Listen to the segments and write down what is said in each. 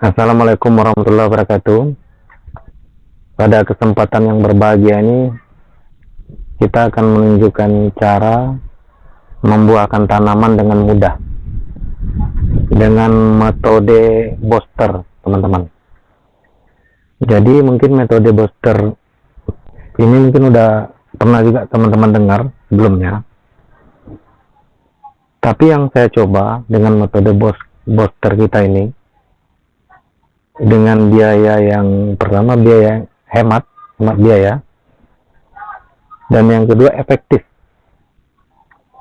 Assalamualaikum warahmatullahi wabarakatuh. Pada kesempatan yang berbahagia ini, kita akan menunjukkan cara membuahkan tanaman dengan mudah dengan metode booster, teman-teman. Jadi mungkin metode booster ini mungkin udah pernah juga teman-teman dengar sebelumnya. Tapi yang saya coba dengan metode booster kita ini, dengan biaya yang pertama biaya hemat biaya, dan yang kedua efektif,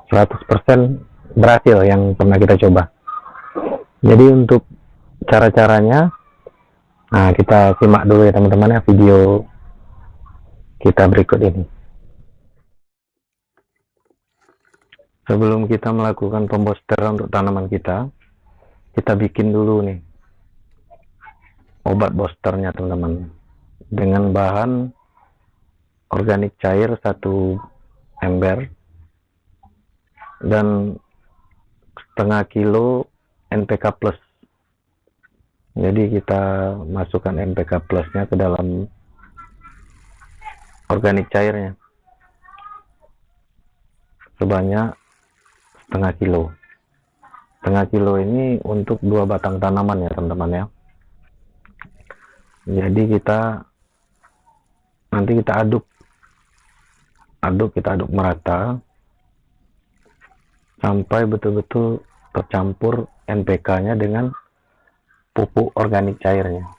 100% berhasil yang pernah kita coba. Jadi untuk cara-caranya, nah kita simak dulu ya teman-teman ya video kita berikut ini. Sebelum kita melakukan pembosteran untuk tanaman kita bikin dulu nih obat boosternya teman-teman, dengan bahan organik cair 1 ember dan setengah kilo NPK plus. Jadi kita masukkan NPK plusnya ke dalam organik cairnya sebanyak setengah kilo. Setengah kilo ini untuk 2 batang tanaman ya teman-teman ya. Jadi nanti kita aduk merata sampai betul-betul tercampur NPK-nya dengan pupuk organik cairnya.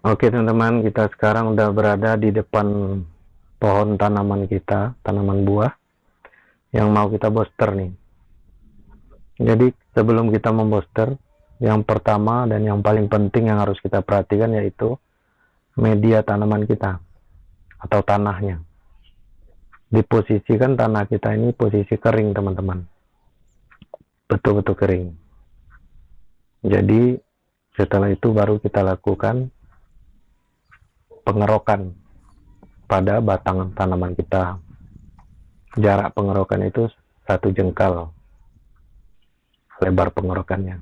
Oke teman-teman, kita sekarang udah berada di depan pohon tanaman kita, tanaman buah yang mau kita booster nih. Jadi sebelum kita memboster, yang pertama dan yang paling penting yang harus kita perhatikan yaitu media tanaman kita atau tanahnya. Diposisikan tanah kita ini posisi kering teman-teman, betul-betul kering. Jadi setelah itu baru kita lakukan pengerokan pada batang tanaman kita. Jarak pengerokan itu 1 jengkal lebar pengerokannya.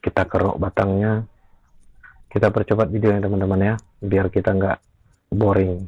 Kita kerok batangnya. Kita percepat videonya teman-teman ya, biar kita nggak boring.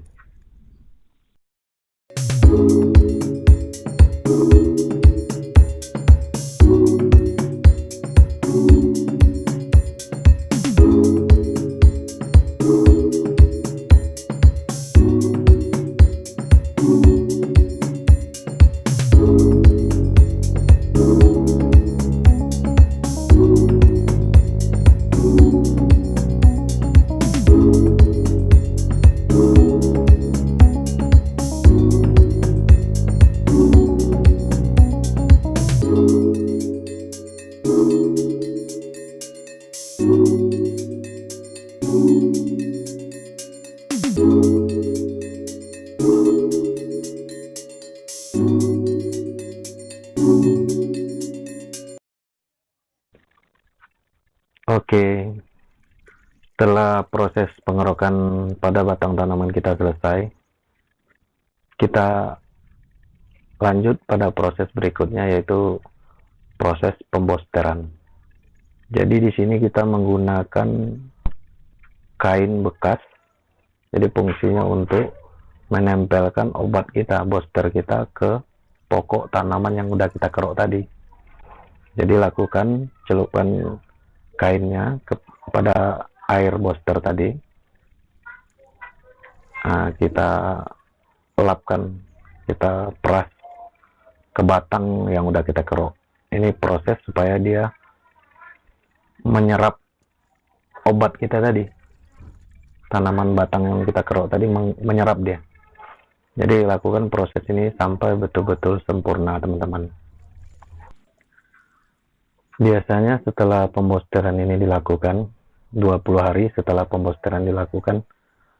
Oke, setelah proses pengerokan pada batang tanaman kita selesai, kita lanjut pada proses berikutnya yaitu proses pembosteran. Jadi di sini kita menggunakan kain bekas. Jadi fungsinya untuk menempelkan obat kita, booster kita ke pokok tanaman yang udah kita kerok tadi. Jadi lakukan celupkan kainnya kepada air booster tadi. Nah, kita elapkan, kita peras ke batang yang udah kita kerok. Ini proses supaya dia menyerap obat kita tadi. tanaman batang yang kita kerok tadi menyerap dia. Jadi lakukan proses ini sampai betul-betul sempurna, teman-teman. Biasanya setelah pembosteran ini dilakukan, 20 hari setelah pembosteran dilakukan,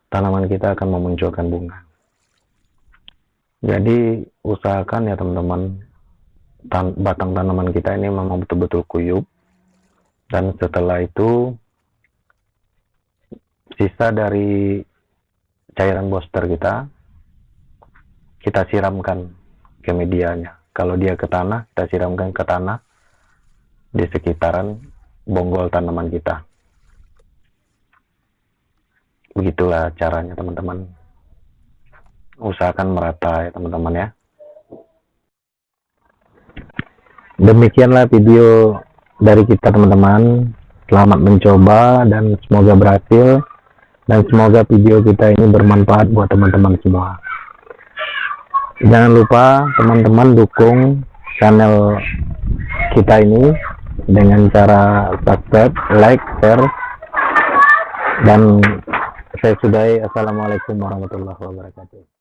tanaman kita akan memunculkan bunga. Jadi usahakan ya teman-teman, batang tanaman kita ini memang betul-betul kuyup. Dan setelah itu, sisa dari cairan booster kita siramkan ke medianya. Kalau dia ke tanah, kita siramkan ke tanah di sekitaran bonggol tanaman kita. Begitulah caranya, teman-teman. Usahakan merata ya teman-teman ya. Demikianlah video dari kita, teman-teman. Selamat mencoba dan semoga berhasil, dan semoga video kita ini bermanfaat buat teman-teman semua. Jangan lupa teman-teman dukung channel kita ini dengan cara subscribe, like, share, dan saya sudahi. Assalamualaikum warahmatullahi wabarakatuh.